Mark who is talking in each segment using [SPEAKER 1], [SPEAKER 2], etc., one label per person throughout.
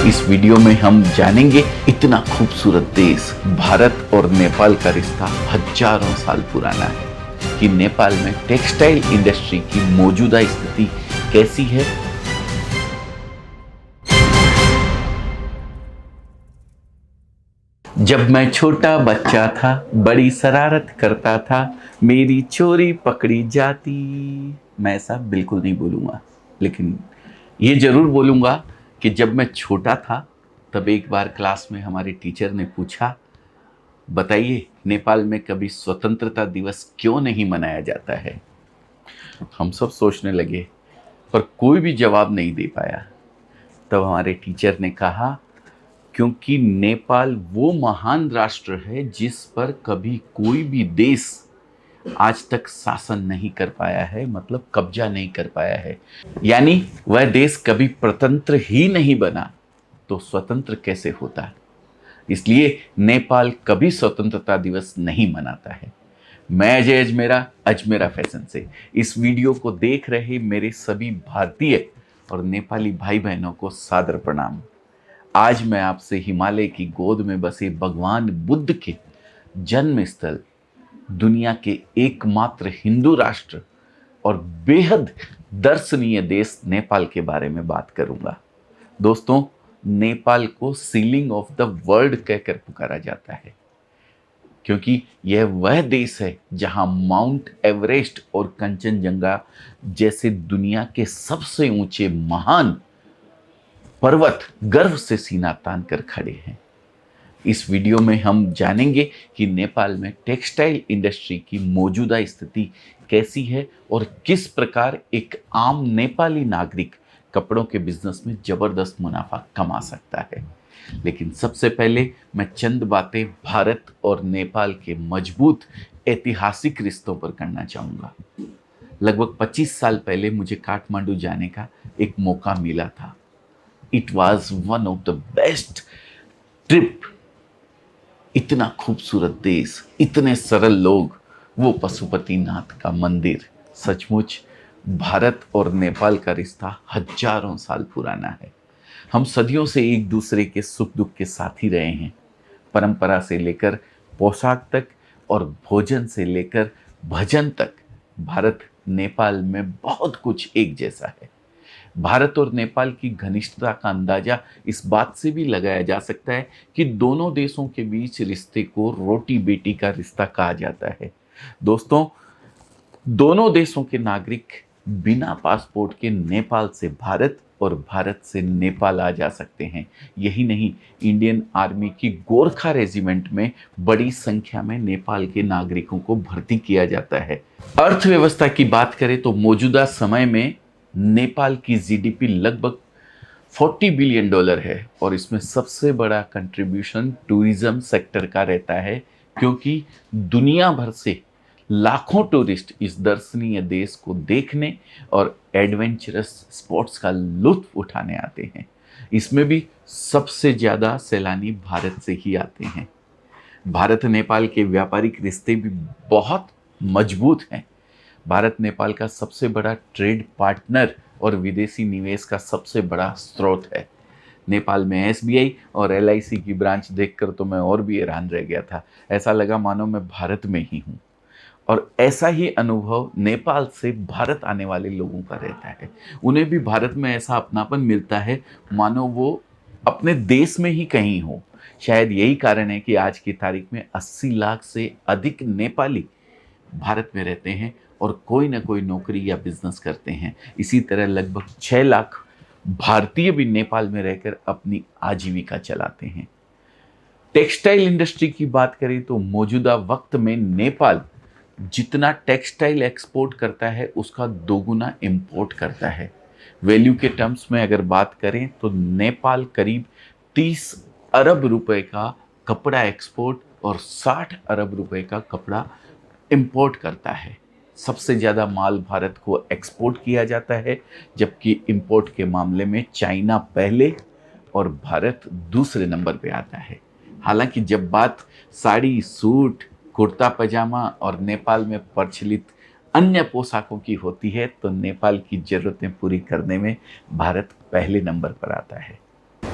[SPEAKER 1] इस वीडियो में हम जानेंगे इतना खूबसूरत देश भारत और नेपाल का रिश्ता हजारों साल पुराना है कि नेपाल में टेक्सटाइल इंडस्ट्री की मौजूदा स्थिति कैसी है। जब मैं छोटा बच्चा था बड़ी शरारत करता था, मेरी चोरी पकड़ी जाती। मैं ऐसा बिल्कुल नहीं बोलूँगा, लेकिन ये ज़रूर बोलूँगा कि जब मैं छोटा था तब एक बार क्लास में हमारे टीचर ने पूछा, बताइए नेपाल में कभी स्वतंत्रता दिवस क्यों नहीं मनाया जाता है। हम सब सोचने लगे पर कोई भी जवाब नहीं दे पाया। तब हमारे टीचर ने कहा, क्योंकि नेपाल वो महान राष्ट्र है जिस पर कभी कोई भी देश आज तक शासन नहीं कर पाया है, मतलब कब्जा नहीं कर पाया है। यानी वह देश कभी स्वतंत्र ही नहीं बना तो स्वतंत्र कैसे होता। इसलिए नेपाल कभी स्वतंत्रता दिवस नहीं मनाता है। मैं अजय अजमेरा, अजमेरा फैशन से इस वीडियो को देख रहे मेरे सभी भारतीय और नेपाली भाई बहनों को सादर प्रणाम। आज मैं आपसे हिमालय की गोद में बसे भगवान बुद्ध के जन्म स्थल, दुनिया के एकमात्र हिंदू राष्ट्र और बेहद दर्शनीय देश नेपाल के बारे में बात करूंगा। दोस्तों, नेपाल को सीलिंग ऑफ द वर्ल्ड कहकर पुकारा जाता है क्योंकि यह वह देश है जहां माउंट एवरेस्ट और कंचनजंगा जैसे दुनिया के सबसे ऊंचे महान पर्वत गर्व से सीना तान कर खड़े हैं। इस वीडियो में हम जानेंगे कि नेपाल में टेक्सटाइल इंडस्ट्री की मौजूदा स्थिति कैसी है और किस प्रकार एक आम नेपाली नागरिक कपड़ों के बिजनेस में जबरदस्त मुनाफा कमा सकता है। लेकिन सबसे पहले मैं चंद बातें भारत और नेपाल के मजबूत ऐतिहासिक रिश्तों पर करना चाहूँगा। लगभग 25 साल पहले मुझे काठमांडू जाने का एक मौका मिला था। It was one of the best trip. इतना खूबसूरत देश, इतने सरल लोग, वो पशुपतिनाथ का मंदिर। सचमुच भारत और नेपाल का रिश्ता हजारों साल पुराना है। हम सदियों से एक दूसरे के सुख दुख के साथ ही रहे हैं। परंपरा से लेकर पोशाक तक और भोजन से लेकर भजन तक भारत नेपाल में बहुत कुछ एक जैसा है। भारत और नेपाल की घनिष्ठता का अंदाजा इस बात से भी लगाया जा सकता है कि दोनों देशों के बीच रिश्ते को रोटी बेटी का रिश्ता कहा जाता है। दोस्तों, दोनों देशों के नागरिक बिना पासपोर्ट के नेपाल से भारत और भारत से नेपाल आ जा सकते हैं। यही नहीं, इंडियन आर्मी की गोरखा रेजिमेंट में बड़ी संख्या में नेपाल के नागरिकों को भर्ती किया जाता है। अर्थव्यवस्था की बात करें तो मौजूदा समय में नेपाल की जीडीपी लगभग $40 बिलियन है और इसमें सबसे बड़ा कंट्रीब्यूशन टूरिज्म सेक्टर का रहता है क्योंकि दुनिया भर से लाखों टूरिस्ट इस दर्शनीय देश को देखने और एडवेंचरस स्पोर्ट्स का लुत्फ उठाने आते हैं। इसमें भी सबसे ज़्यादा सैलानी भारत से ही आते हैं। भारत नेपाल के व्यापारिक रिश्ते भी बहुत मजबूत हैं। भारत नेपाल का सबसे बड़ा ट्रेड पार्टनर और विदेशी निवेश का सबसे बड़ा स्रोत है। नेपाल में एसबीआई और एलआईसी की ब्रांच देखकर तो मैं और भी हैरान रह गया था। ऐसा लगा मानो मैं भारत में ही हूँ। और ऐसा ही अनुभव नेपाल से भारत आने वाले लोगों का रहता है। उन्हें भी भारत में ऐसा अपनापन मिलता है मानो वो अपने देश में ही कहीं हो। शायद यही कारण है कि आज की तारीख में 80 लाख से अधिक नेपाली भारत में रहते हैं और कोई ना कोई नौकरी या बिजनेस करते हैं। इसी तरह लगभग 6 लाख भारतीय भी नेपाल में रहकर अपनी आजीविका चलाते हैं। टेक्सटाइल इंडस्ट्री की बात करें तो मौजूदा वक्त में नेपाल जितना टेक्सटाइल एक्सपोर्ट करता है उसका दोगुना इंपोर्ट करता है। वैल्यू के टर्म्स में अगर बात करें तो नेपाल करीब 30 अरब रुपए का कपड़ा एक्सपोर्ट और 60 अरब रुपए का कपड़ा इंपोर्ट करता है। सबसे ज़्यादा माल भारत को एक्सपोर्ट किया जाता है, जबकि इंपोर्ट के मामले में चाइना पहले और भारत दूसरे नंबर पे आता है। हालांकि जब बात साड़ी, सूट, कुर्ता पजामा और नेपाल में प्रचलित अन्य पोशाकों की होती है तो नेपाल की ज़रूरतें पूरी करने में भारत पहले नंबर पर आता है।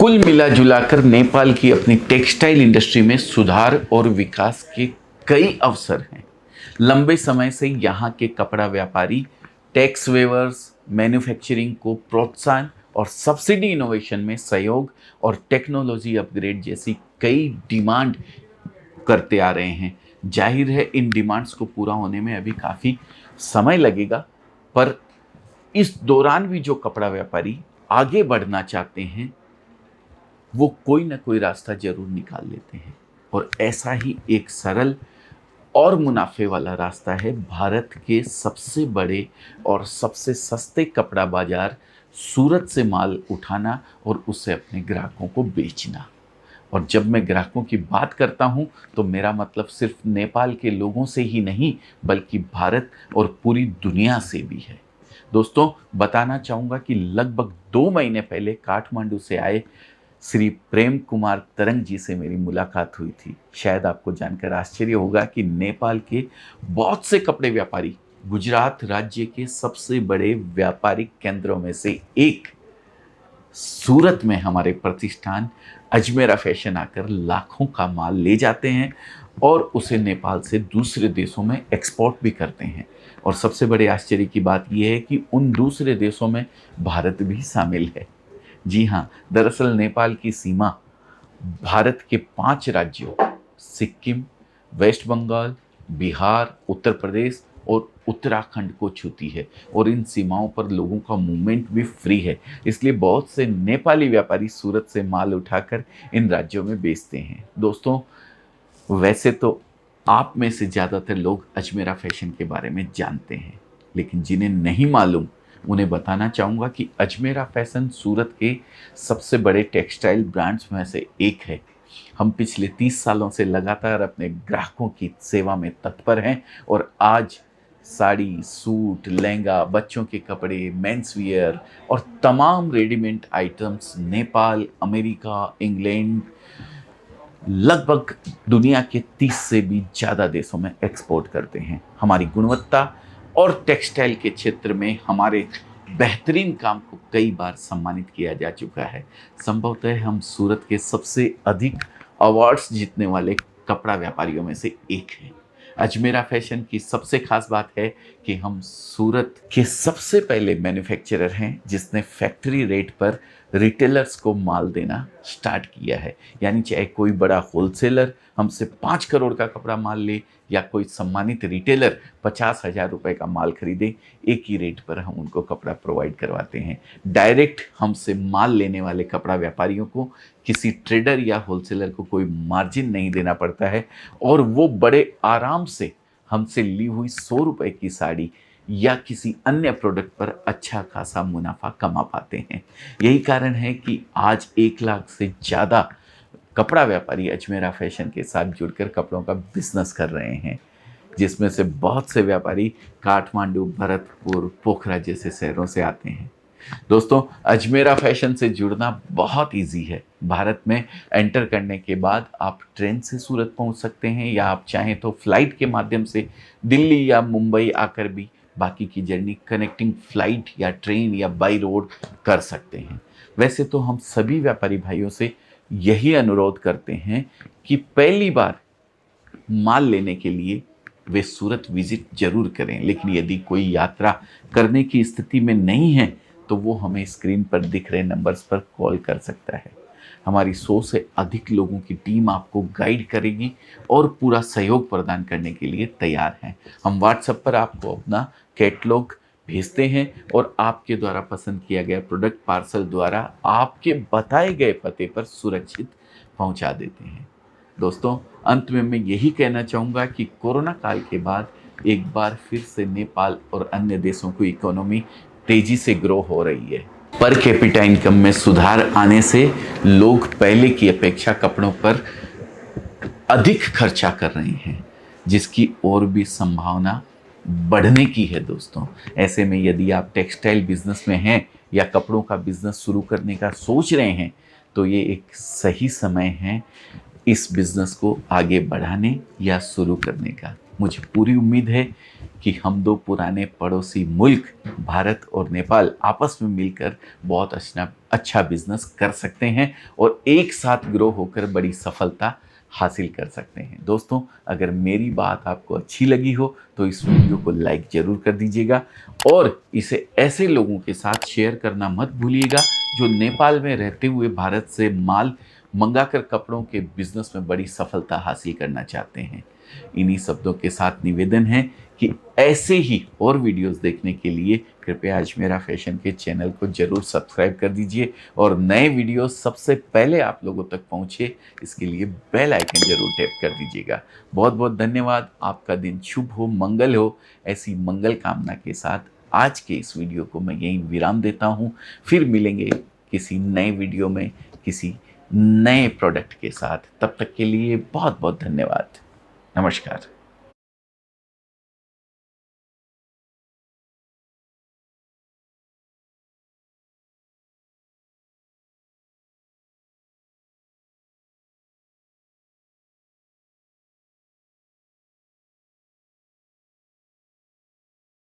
[SPEAKER 1] कुल मिला जुलाकर नेपाल की अपनी टेक्सटाइल इंडस्ट्री में सुधार और विकास के कई अवसर हैं। लंबे समय से यहाँ के कपड़ा व्यापारी टैक्स वेवर्स, मैन्युफैक्चरिंग को प्रोत्साहन और सब्सिडी इनोवेशन में सहयोग और टेक्नोलॉजी अपग्रेड जैसी कई डिमांड करते आ रहे हैं। जाहिर है इन डिमांड्स को पूरा होने में अभी काफ़ी समय लगेगा, पर इस दौरान भी जो कपड़ा व्यापारी आगे बढ़ना चाहते हैं वो कोई ना कोई रास्ता जरूर निकाल लेते हैं, और ऐसा ही एक सरल और मुनाफे वाला रास्ता है भारत के सबसे बड़े और सबसे सस्ते कपड़ा बाजार सूरत से माल उठाना और उसे अपने ग्राहकों को बेचना। और जब मैं ग्राहकों की बात करता हूं तो मेरा मतलब सिर्फ नेपाल के लोगों से ही नहीं बल्कि भारत और पूरी दुनिया से भी है। दोस्तों, बताना चाहूँगा कि लगभग 2 महीने पहले काठमांडू से आए श्री प्रेम कुमार तरंग जी से मेरी मुलाकात हुई थी। शायद आपको जानकर आश्चर्य होगा कि नेपाल के बहुत से कपड़े व्यापारी गुजरात राज्य के सबसे बड़े व्यापारिक केंद्रों में से एक सूरत में हमारे प्रतिष्ठान अजमेरा फैशन आकर लाखों का माल ले जाते हैं और उसे नेपाल से दूसरे देशों में एक्सपोर्ट भी करते हैं। और सबसे बड़े आश्चर्य की बात यह है कि उन दूसरे देशों में भारत भी शामिल है। जी हाँ, दरअसल नेपाल की सीमा भारत के 5 राज्यों सिक्किम, वेस्ट बंगाल, बिहार, उत्तर प्रदेश और उत्तराखंड को छूती है, और इन सीमाओं पर लोगों का मूवमेंट भी फ्री है। इसलिए बहुत से नेपाली व्यापारी सूरत से माल उठाकर इन राज्यों में बेचते हैं। दोस्तों, वैसे तो आप में से ज़्यादातर लोग अजमेरा फैशन के बारे में जानते हैं, लेकिन जिन्हें नहीं मालूम उन्हें बताना चाहूँगा कि अजमेरा फैशन सूरत के सबसे बड़े टेक्सटाइल ब्रांड्स में से एक है। हम पिछले 30 सालों से लगातार अपने ग्राहकों की सेवा में तत्पर हैं, और आज साड़ी, सूट, लहंगा, बच्चों के कपड़े, मेंस वियर और तमाम readymade items Nepal, America, England, लगभग दुनिया के 30 से भी ज़्यादा देशों में एक्सपोर्ट करते हैं। हमारी गुणवत्ता और टेक्सटाइल के क्षेत्र में हमारे बेहतरीन काम को कई बार सम्मानित किया जा चुका है। संभवतः हम सूरत के सबसे अधिक अवार्ड्स जीतने वाले कपड़ा व्यापारियों में से एक हैं। अजमेरा फैशन की सबसे खास बात है कि हम सूरत के सबसे पहले मैन्युफैक्चरर हैं जिसने फैक्ट्री रेट पर रिटेलर्स को माल देना स्टार्ट किया है। यानी चाहे कोई बड़ा होलसेलर हमसे 5 करोड़ का कपड़ा माल ले या कोई सम्मानित रिटेलर 50,000 रुपए का माल खरीदे, एक ही रेट पर हम उनको कपड़ा प्रोवाइड करवाते हैं। डायरेक्ट हमसे माल लेने वाले कपड़ा व्यापारियों को किसी ट्रेडर या होलसेलर को कोई मार्जिन नहीं देना पड़ता है, और वो बड़े आराम से हमसे ली हुई 100 रुपए की साड़ी या किसी अन्य प्रोडक्ट पर अच्छा खासा मुनाफा कमा पाते हैं। यही कारण है कि आज 1 लाख से ज़्यादा कपड़ा व्यापारी अजमेरा फैशन के साथ जुड़कर कपड़ों का बिजनेस कर रहे हैं, जिसमें से बहुत से व्यापारी काठमांडू, भरतपुर, पोखरा जैसे शहरों से आते हैं। दोस्तों, अजमेरा फैशन से जुड़ना बहुत इजी है। भारत में एंटर करने के बाद आप ट्रेन से सूरत पहुंच सकते हैं, या आप चाहें तो फ्लाइट के माध्यम से दिल्ली या मुंबई आकर भी बाकी की जर्नी कनेक्टिंग फ्लाइट या ट्रेन या बाई रोड कर सकते हैं। वैसे तो हम सभी व्यापारी भाइयों से यही अनुरोध करते हैं कि पहली बार माल लेने के लिए वे सूरत विजिट जरूर करें, लेकिन यदि कोई यात्रा करने की स्थिति में नहीं है तो वो हमें स्क्रीन पर दिख रहे नंबर्स पर कॉल कर सकता है। हमारी 100 से अधिक लोगों की टीम आपको गाइड करेगी और पूरा सहयोग प्रदान करने के लिए तैयार हैं। हम व्हाट्सएप पर आपको अपना कैटलॉग भेजते हैं और आपके द्वारा पसंद किया गया प्रोडक्ट पार्सल द्वारा आपके बताए गए पते पर सुरक्षित पहुंचा देते हैं। दोस्तों, अंत में मैं यही कहना चाहूँगा कि कोरोना काल के बाद एक बार फिर से नेपाल और अन्य देशों की इकोनॉमी तेजी से ग्रो हो रही है। पर कैपिटा इनकम में सुधार आने से लोग पहले की अपेक्षा कपड़ों पर अधिक खर्चा कर रहे हैं, जिसकी और भी संभावना बढ़ने की है। दोस्तों, ऐसे में यदि आप टेक्सटाइल बिजनेस में हैं या कपड़ों का बिजनेस शुरू करने का सोच रहे हैं तो ये एक सही समय है इस बिजनेस को आगे बढ़ाने या शुरू करने का। मुझे पूरी उम्मीद है कि हम दो पुराने पड़ोसी मुल्क भारत और नेपाल आपस में मिलकर बहुत अच्छा बिजनेस कर सकते हैं और एक साथ ग्रो होकर बड़ी सफलता हासिल कर सकते हैं। दोस्तों, अगर मेरी बात आपको अच्छी लगी हो तो इस वीडियो को लाइक ज़रूर कर दीजिएगा और इसे ऐसे लोगों के साथ शेयर करना मत भूलिएगा जो नेपाल में रहते हुए भारत से माल मंगाकर कपड़ों के बिजनेस में बड़ी सफलता हासिल करना चाहते हैं। इन्हीं शब्दों के साथ निवेदन है कि ऐसे ही और वीडियोस देखने के लिए कृपया अजमेरा फैशन के चैनल को जरूर सब्सक्राइब कर दीजिए और नए वीडियोस सबसे पहले आप लोगों तक पहुंचे इसके लिए बेल आइकन जरूर टैप कर दीजिएगा। बहुत बहुत धन्यवाद। आपका दिन शुभ हो, मंगल हो। ऐसी मंगल कामना के साथ आज के इस वीडियो को मैं यहीं विराम देता हूं। फिर मिलेंगे किसी नए वीडियो में किसी नए प्रोडक्ट के साथ। तब तक के लिए बहुत बहुत धन्यवाद। नमस्कार।